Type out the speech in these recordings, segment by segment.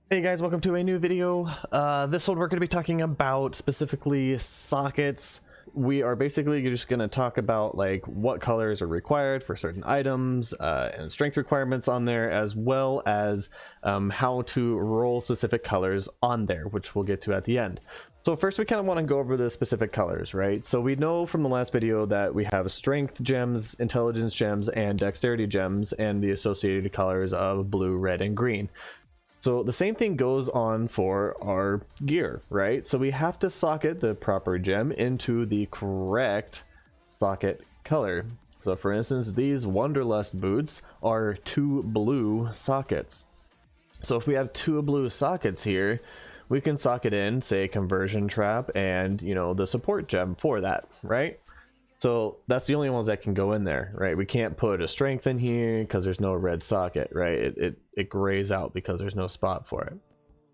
Hey guys, welcome to a new video. This one we're going to be talking about specifically sockets. We are basically just going to talk about like what colors are required for certain items and strength requirements on there, as well as how to roll specific colors on there, which we'll get to at the end. So first we kind of want to go over the specific colors, right? So we know from the last video that we have strength gems, intelligence gems, and dexterity gems, and the associated colors of blue, red, and green. So the same thing goes on for our gear, right? So we have to socket the proper gem into the correct socket color. So for instance, these Wanderlust boots are 2 blue sockets. So if we have 2 blue sockets here, we can socket in, say, conversion trap and, you know, the support gem for that, right? So that's the only ones that can go in there, right? We can't put a strength in here because there's no red socket, right? It grays out because there's no spot for it.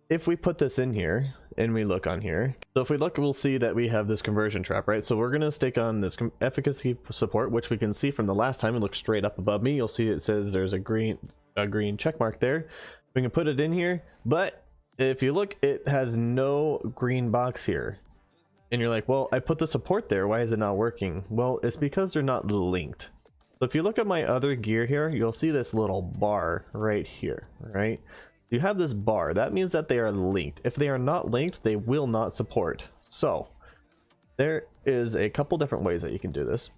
If we put this in here and we look on here, so if we look, we'll see that we have this conversion trap, right? So we're going to stick on this efficacy support, which we can see from the last time. It looks straight up above me. You'll see it says there's a green check mark there. We can put it in here, but if you look, it has no green box here. And you're like, well, I put the support there, why is it not working? Well, it's because they're not linked. So if you look at my other gear here, you'll see this little bar right here, right? You have this bar, that means that they are linked. If they are not linked, they will not support. So there is a couple different ways that you can do this.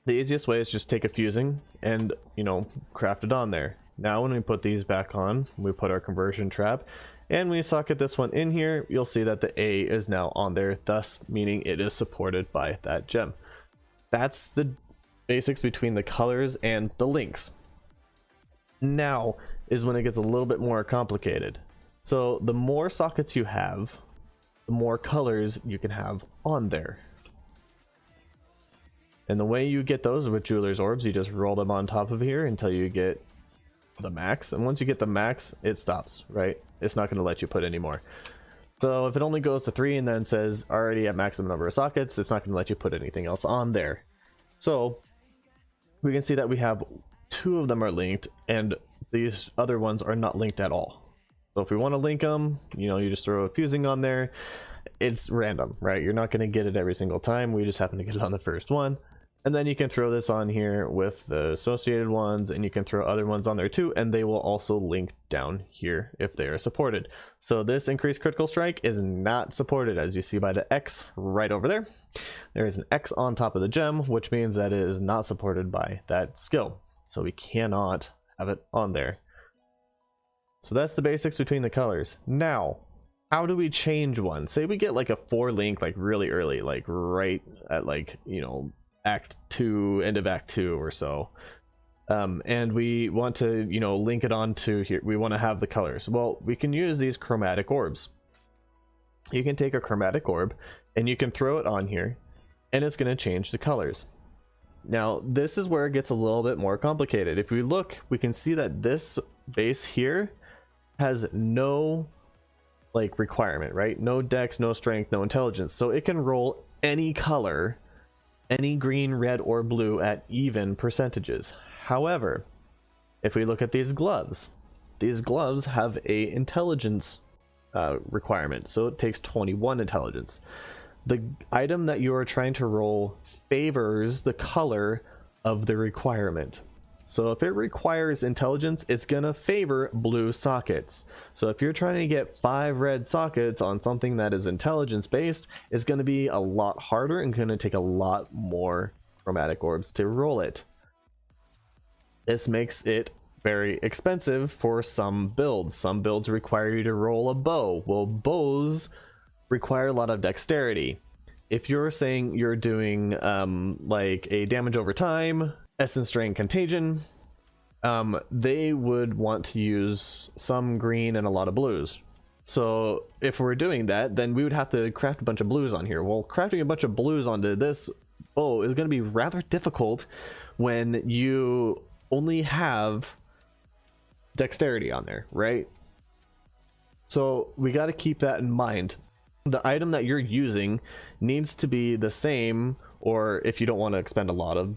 The easiest way is just take a fusing and, you know, craft it on there. Now when we put these back on, we put our conversion trap and we socket this one in here, you'll see that the A is now on there, thus meaning it is supported by that gem. That's the basics between the colors and the links. Now is when it gets a little bit more complicated. So the more sockets you have, the more colors you can have on there. And the way you get those with Jeweler's Orbs, you just roll them on top of here until you get the max, and once you get the max, it stops, right? It's not going to let you put any more. So if it only goes to 3 and then says already at maximum number of sockets, it's not going to let you put anything else on there. So we can see that we have 2 of them are linked and these other ones are not linked at all. So if we want to link them, you know, you just throw a fusing on there. It's random, right? You're not going to get it every single time. We just happen to get it on the first one. And then you can throw this on here with the associated ones, and you can throw other ones on there too, and they will also link down here if they are supported. So this increased critical strike is not supported, as you see by the X right over there. There is an X on top of the gem, which means that it is not supported by that skill. So we cannot have it on there. So that's the basics between the colors. Now, how do we change one? Say we get like a 4 link like really early, like right at like, you know, act 2, end of act 2 or so, and we want to, you know, link it onto here. We want to have the colors. Well, we can use these chromatic orbs. You can take a chromatic orb and you can throw it on here and it's going to change the colors. Now this is where it gets a little bit more complicated. If we look, we can see that this base here has no like requirement, right? No dex, no strength, no intelligence, so it can roll any color, any green, red, or blue at even percentages. However, if we look at these gloves have a intelligence requirement, so it takes 21 intelligence. The item that you are trying to roll favors the color of the requirement. So if it requires intelligence, it's gonna favor blue sockets. So if you're trying to get 5 red sockets on something that is intelligence based, it's gonna be a lot harder and gonna take a lot more chromatic orbs to roll it. This makes it very expensive for some builds. Some builds require you to roll a bow. Well, bows require a lot of dexterity. If you're saying you're doing like a damage over time, essence drain contagion, they would want to use some green and a lot of blues. So if we're doing that, then we would have to craft a bunch of blues on here. Well, crafting a bunch of blues onto this bow is going to be rather difficult when you only have dexterity on there, right? So we got to keep that in mind. The item that you're using needs to be the same, or if you don't want to expend a lot of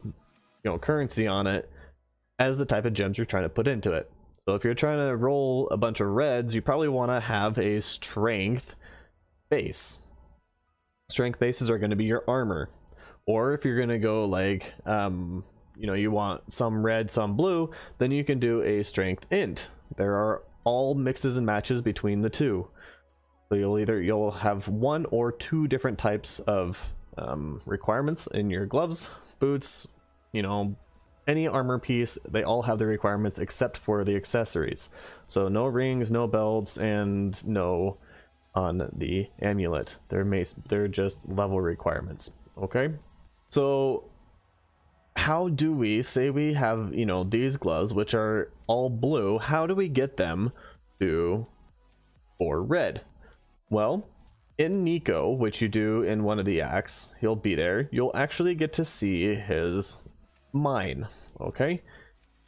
currency on it, as the type of gems you're trying to put into it. So if you're trying to roll a bunch of reds, you probably want to have a strength base. Strength bases are going to be your armor. Or if you're going to go like, you know, you want some red, some blue, then you can do a strength int. There are all mixes and matches between the two. So you'll have one or two different types of requirements in your gloves, boots, you know, any armor piece. They all have the requirements except for the accessories. So no rings, no belts, and no on the amulet. They're just level requirements. Okay, so how do we say we have, you know, these gloves which are all blue? How do we get them to 4 red? Well, in Nico, which you do in one of the acts, he'll be there. You'll actually get to see his mine. Okay,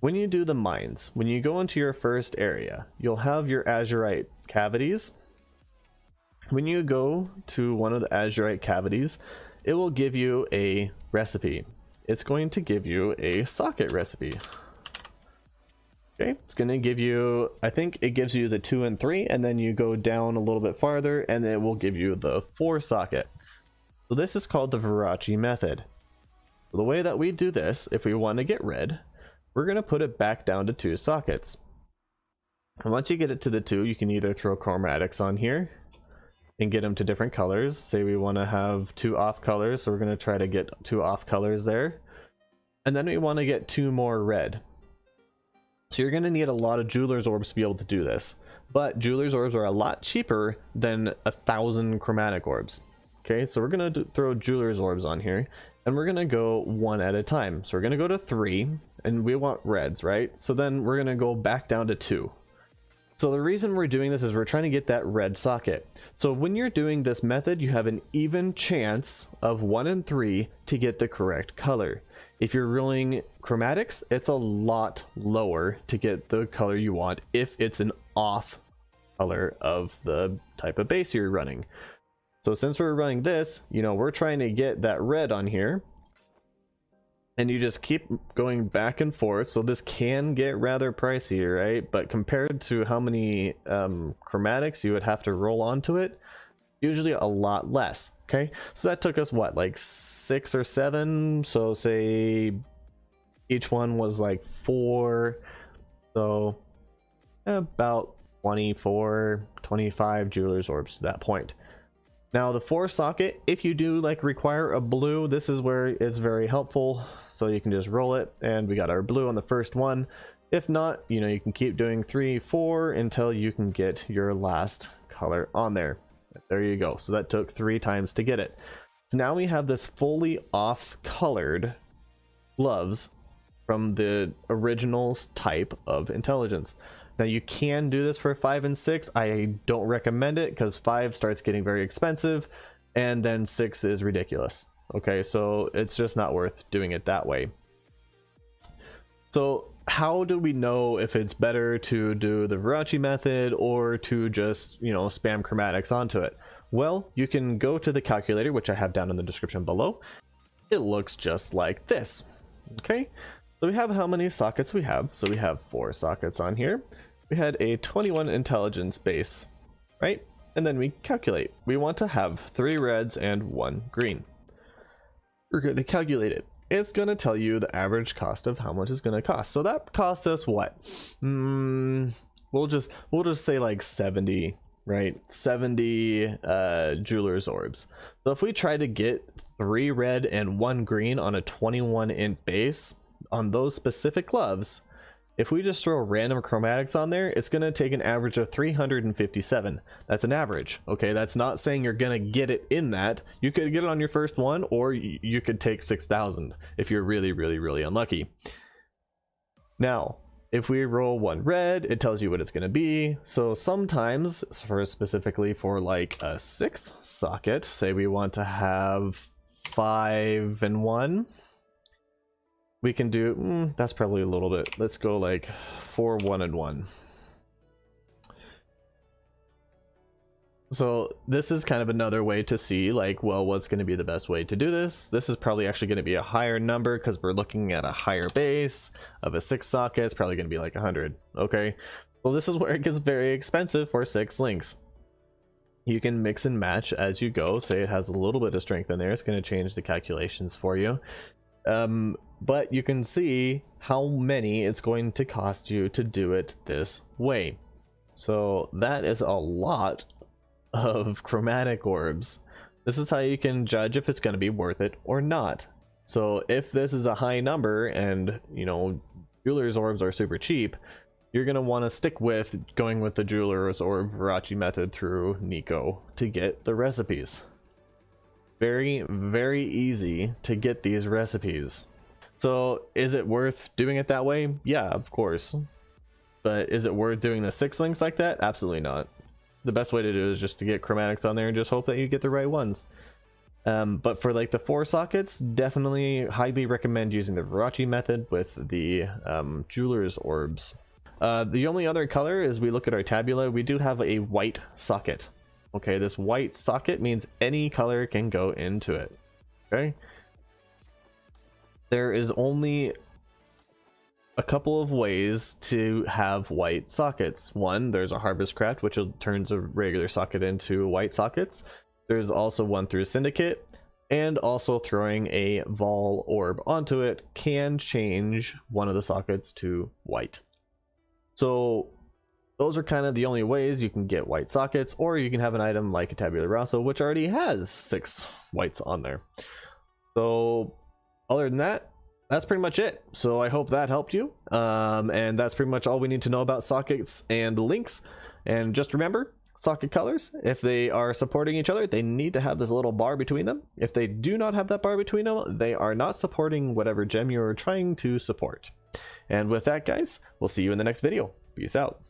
when you do the mines, when you go into your first area, you'll have your azurite cavities. When you go to one of the azurite cavities, it will give you a recipe. It's going to give you a socket recipe. Okay, it's going to give you, I think it gives you the 2 and 3, and then you go down a little bit farther and it will give you the 4 socket. So this is called the Vorici method. So the way that we do this, if we want to get red, we're going to put it back down to 2 sockets. And once you get it to the 2, you can either throw chromatics on here and get them to different colors. Say we want to have 2 off colors, so we're going to try to get 2 off colors there. And then we want to get 2 more red. So you're going to need a lot of jeweler's orbs to be able to do this, but jeweler's orbs are a lot cheaper than 1,000 chromatic orbs. Okay, so we're going to throw jeweler's orbs on here, and we're going to go 1 at a time. So we're going to go to 3, and we want reds, right? So then we're going to go back down to 2. So the reason we're doing this is we're trying to get that red socket. So when you're doing this method, you have an even chance of 1 in 3 to get the correct color. If you're rolling chromatics, it's a lot lower to get the color you want if it's an off color of the type of base you're running. So since we're running this, you know, we're trying to get that red on here. And you just keep going back and forth. So this can get rather pricey, right? But compared to how many chromatics you would have to roll onto it, usually a lot less. Okay, so that took us what, like 6 or 7? So say each one was like 4, so about 24, 25 jeweler's orbs to that point. Now the 4 socket, if you do like require a blue, this is where it's very helpful. So you can just roll it, and we got our blue on the first one. If not, you know, you can keep doing 3, 4 until you can get your last color on there. There you go. So that took 3 times to get it. So now we have this fully off colored gloves from the original type of intelligence. Now you can do this for 5 and 6. I don't recommend it because 5 starts getting very expensive, and then 6 is ridiculous. Okay, so it's just not worth doing it that way. So how do we know if it's better to do the Vorici method or to just, you know, spam chromatics onto it? Well, you can go to the calculator, which I have down in the description below. It looks just like this. Okay, so we have how many sockets we have. So we have 4 sockets on here. We had a 21 intelligence base, right? And then we calculate. We want to have 3 reds and 1 green. We're going to calculate it. It's going to tell you the average cost of how much it's going to cost. So that costs us what? We'll just say like 70, right? 70 jeweler's orbs. So if we try to get 3 red and 1 green on a 21 int base on those specific gloves, if we just throw random chromatics on there, it's going to take an average of 357. That's an average. Okay, that's not saying you're going to get it in that. You could get it on your first one, or you could take 6,000 if you're really, really, really unlucky. Now, if we roll 1 red, it tells you what it's going to be. So sometimes, specifically for like a 6 socket, say we want to have 5 and 1. We can do, that's probably a little bit. Let's go like 4, 1 and 1. So this is kind of another way to see like, well, what's going to be the best way to do this. This is probably actually going to be a higher number because we're looking at a higher base of a 6 socket. It's probably going to be like 100. Okay, well, this is where it gets very expensive for 6 links. You can mix and match as you go. Say it has a little bit of strength in there, it's going to change the calculations for you. But you can see how many it's going to cost you to do it this way. So that is a lot of chromatic orbs. This is how you can judge if it's going to be worth it or not. So if this is a high number and, you know, jeweler's orbs are super cheap, you're going to want to stick with going with the jeweler's orb Vorici method through Nico to get the recipes. Very, very easy to get these recipes. So is it worth doing it that way? Yeah, of course. But is it worth doing the 6 links like that? Absolutely not. The best way to do it is just to get chromatics on there and just hope that you get the right ones. But for like the 4 sockets, definitely highly recommend using the Vorici method with the jeweler's orbs. The only other color is we look at our tabula, we do have a white socket. Okay, this white socket means any color can go into it. Okay, there is only a couple of ways to have white sockets. One, there's a harvest craft which turns a regular socket into white sockets. There's also one through syndicate, and also throwing a vol orb onto it can change one of the sockets to white. So those are kind of the only ways you can get white sockets, or you can have an item like a tabula rasa which already has 6 whites on there. So other than that, that's pretty much it. So I hope that helped you, and that's pretty much all we need to know about sockets and links. And just remember, socket colors, if they are supporting each other, they need to have this little bar between them. If they do not have that bar between them, they are not supporting whatever gem you're trying to support. And with that, guys, we'll see you in the next video. Peace out.